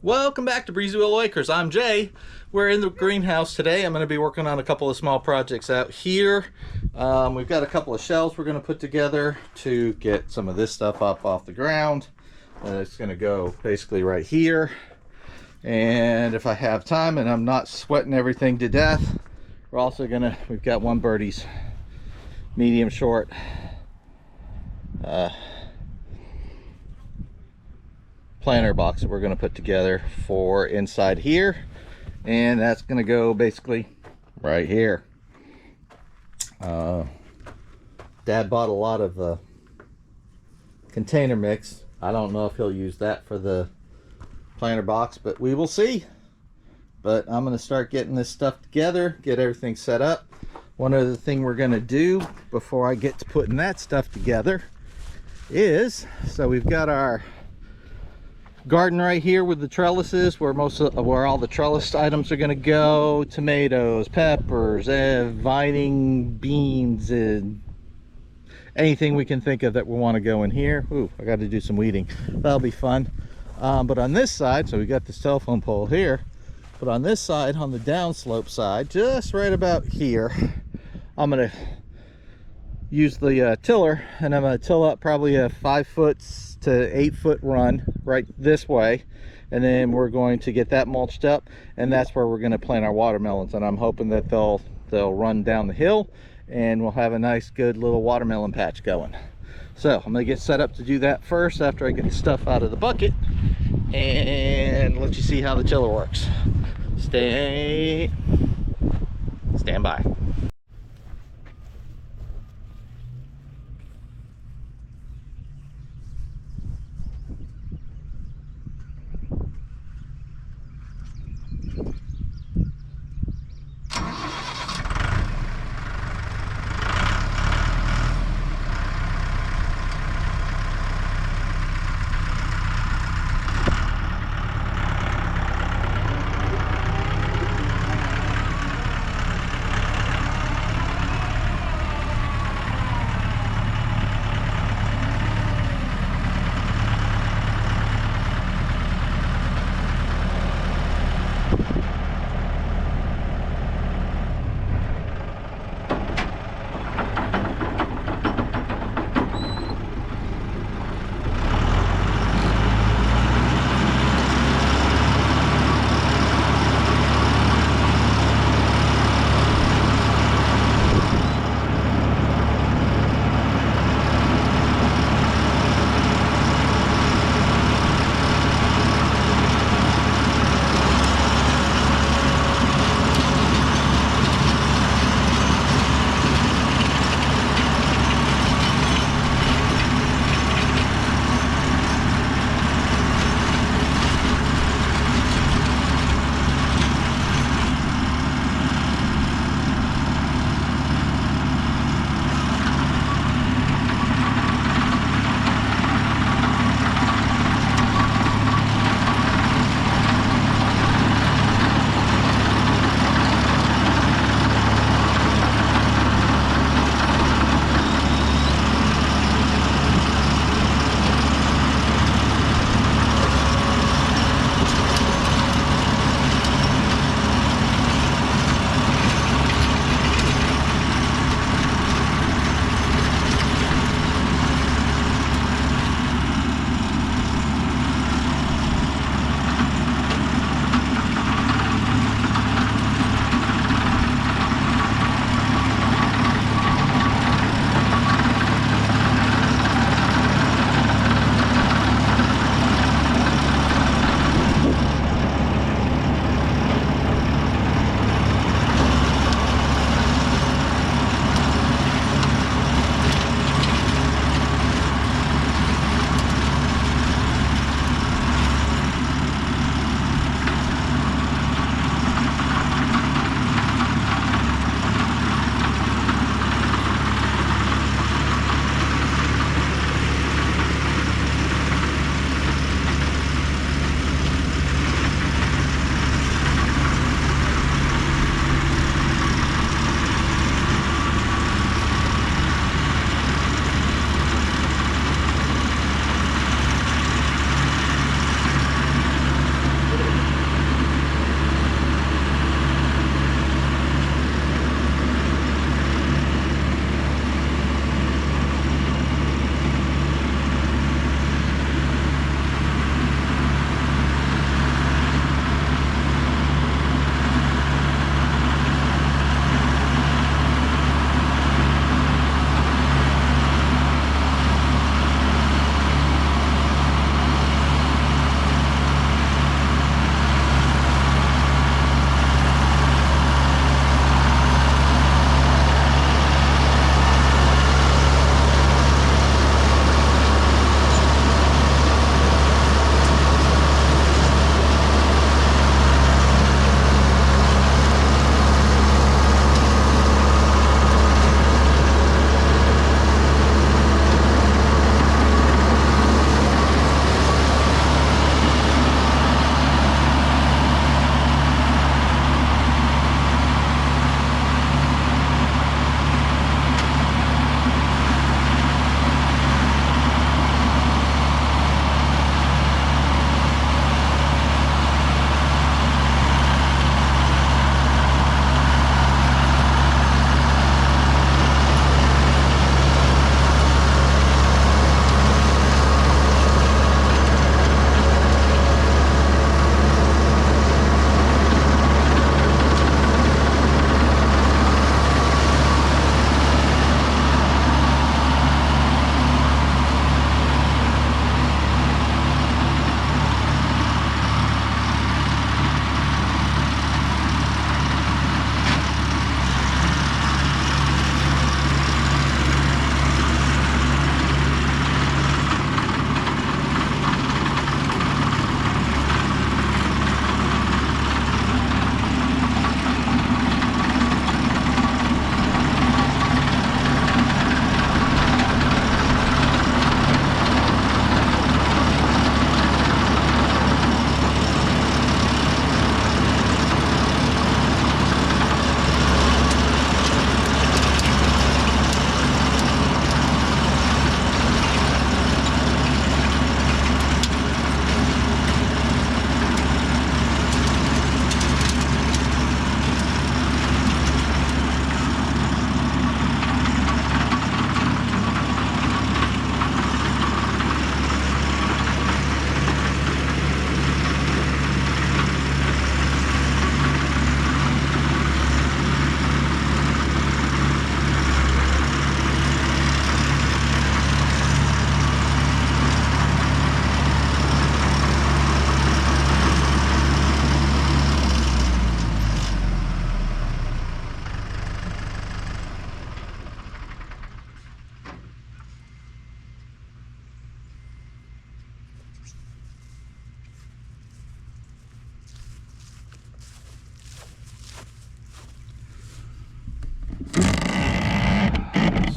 Welcome back to Breezy Willow Acres. I'm Jay. We're in the greenhouse today. I'm going to be working on a couple of small projects out here. We've got a couple of shelves we're going to put together to get some of this stuff up off the ground. It's going to go basically right here. And if I have time and I'm not sweating everything to death, we've got one birdie's medium short planter box that we're going to put together for inside here, and that's going to go basically right here. Dad bought a lot of container mix. I don't know if he'll use that for the planter box, but we will see. But I'm going to start getting this stuff together, get everything set up. One other thing we're going to do before I get to putting that stuff together is, so we've got our garden right here with the trellises where all the trellis items are going to go. Tomatoes, peppers, vining, beans, and anything we can think of that we want to go in here. Ooh, I got to do some weeding. That'll be fun. But on this side, so we got the telephone pole here, but on this side, on the downslope side, just right about here, I'm going to use the tiller, and I'm going to till up probably a 5 foot to 8 foot run right this way, and then we're going to get that mulched up, and that's where we're going to plant our watermelons. And I'm hoping that they'll run down the hill and we'll have a nice good little watermelon patch going. So I'm going to get set up to do that first after I get the stuff out of the bucket and let you see how the tiller works. Stand by.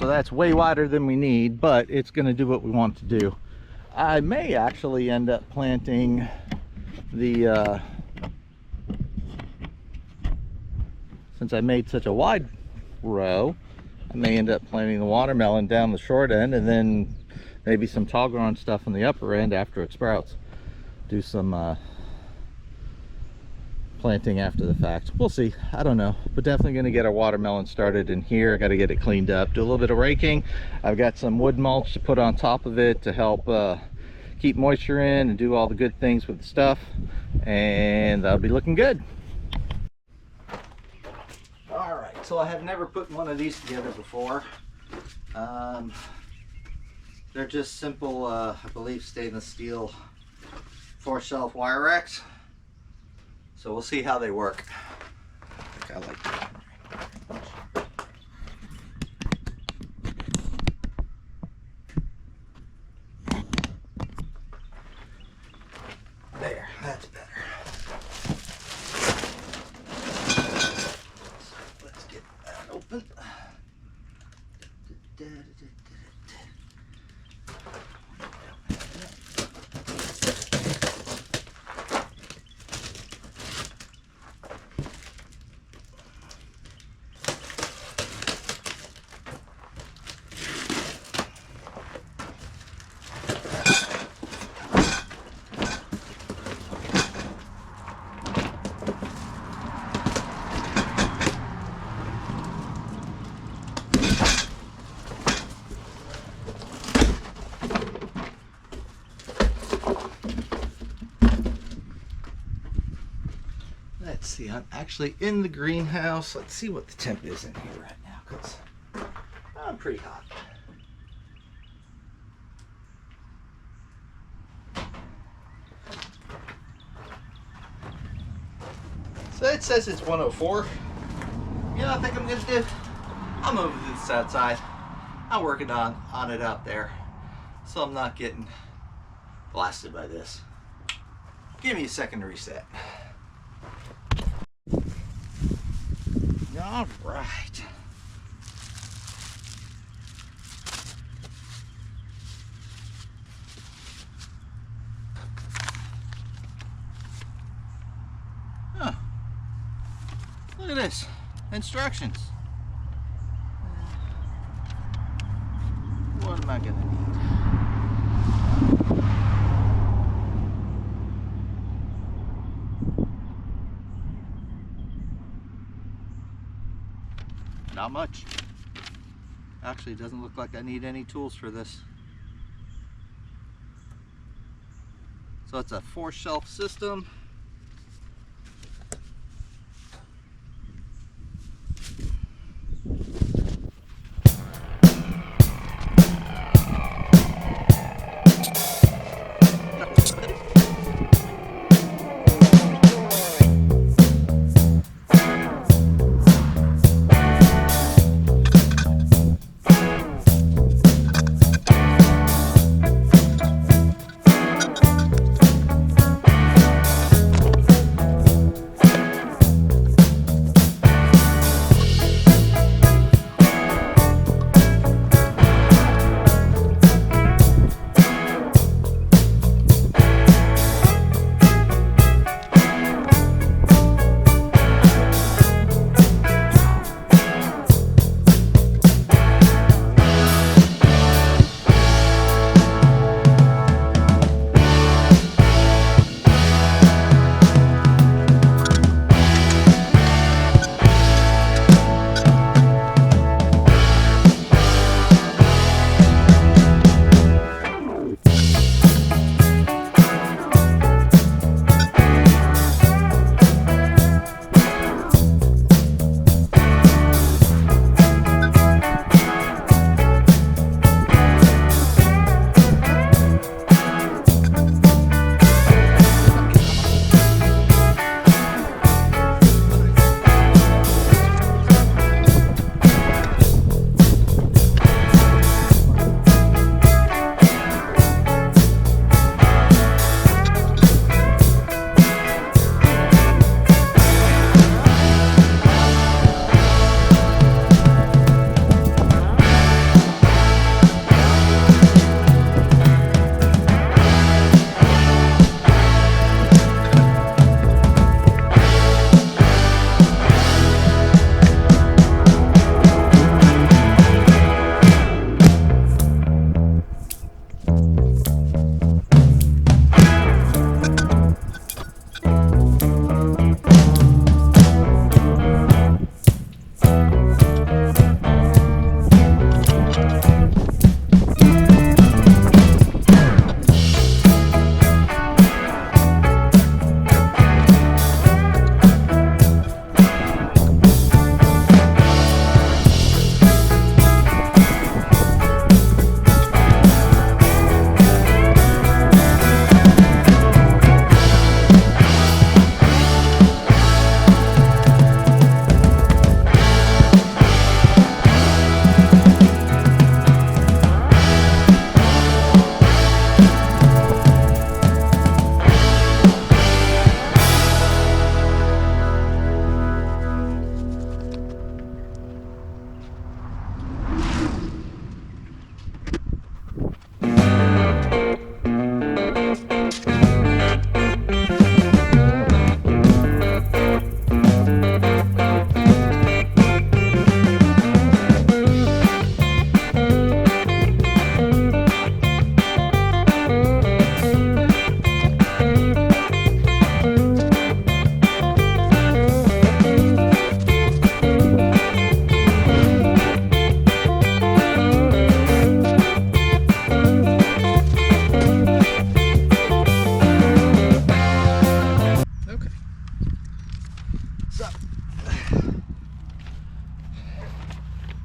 So that's way wider than we need, but it's going to do what we want to do. I may actually end up planting the since I made such a wide row, I may end up planting the watermelon down the short end, and then maybe some tall growing stuff on the upper end after it sprouts. Do some planting after the fact. We'll see. I don't know, but definitely going to get our watermelon started in here. I got to get it cleaned up, do a little bit of raking. I've got some wood mulch to put on top of it to help keep moisture in and do all the good things with the stuff, and that'll be looking good. All right, so I have never put one of these together before. They're just simple, I believe, stainless steel 4-shelf wire racks. So we'll see how they work. I think I like that. There, that's better. So let's get that open. Let's see, I'm actually in the greenhouse. Let's see what the temp is in here right now, because I'm pretty hot. So it says it's 104. You know, I think I'm gonna do, I'm moving to this outside. I'm working on it out there, so I'm not getting blasted by this. Give me a second to reset. All right. Oh, look at this. Instructions. What am I gonna need? Not much. Actually, it doesn't look like I need any tools for this. So it's a 4-shelf system.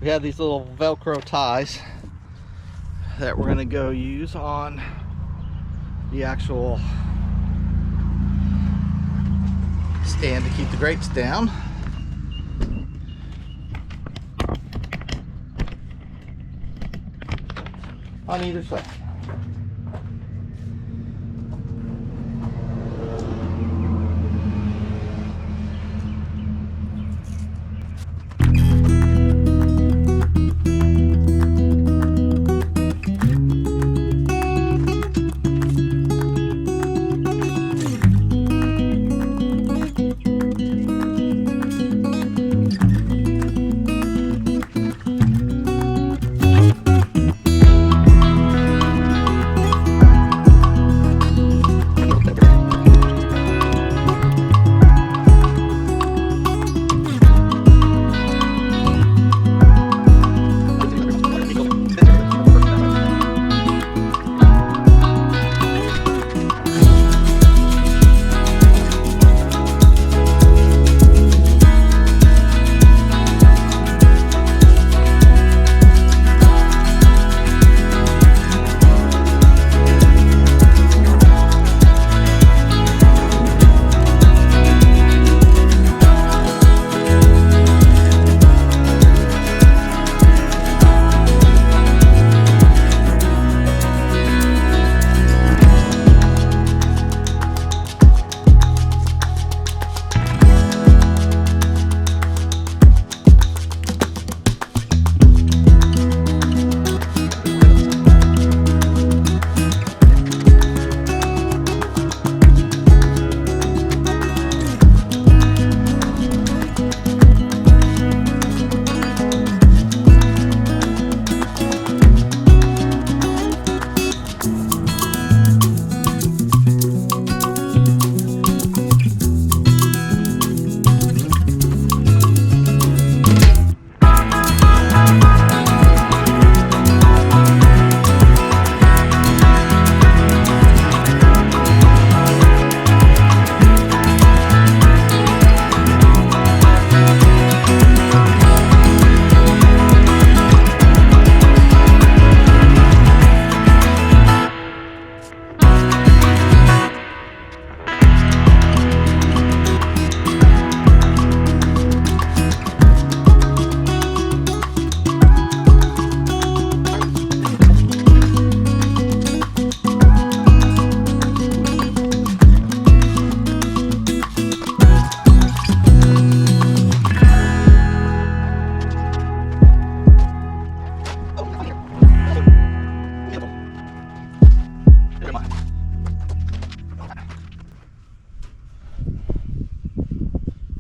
we have these little Velcro ties that we're going to go use on the actual stand to keep the grapes down. On either side.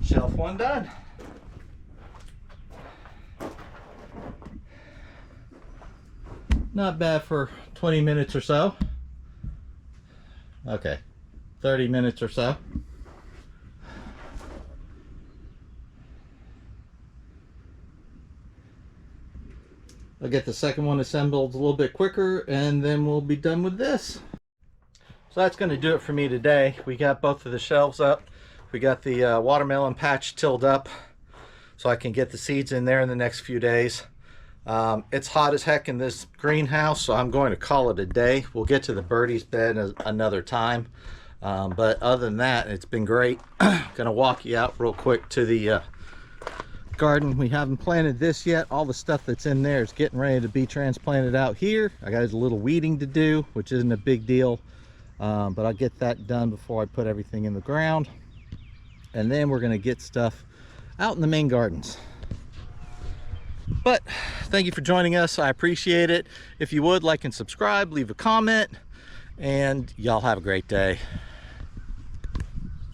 Shelf one done. Not bad for 20 minutes or so. Okay, 30 minutes or so. I'll get the second one assembled a little bit quicker and then we'll be done with this. So that's going to do it for me today. We got both of the shelves up. We got the watermelon patch tilled up so I can get the seeds in there in the next few days. It's hot as heck in this greenhouse, so I'm going to call it a day. We'll get to the birdie's bed another time. But other than that, it's been great. Gonna walk you out real quick to the garden. We haven't planted this yet. All the stuff that's in there is getting ready to be transplanted out here. I got a little weeding to do, which isn't a big deal. But I'll get that done before I put everything in the ground. And then we're gonna get stuff out in the main gardens. But thank you for joining us. I appreciate it. If you would, like and subscribe, leave a comment, and y'all have a great day.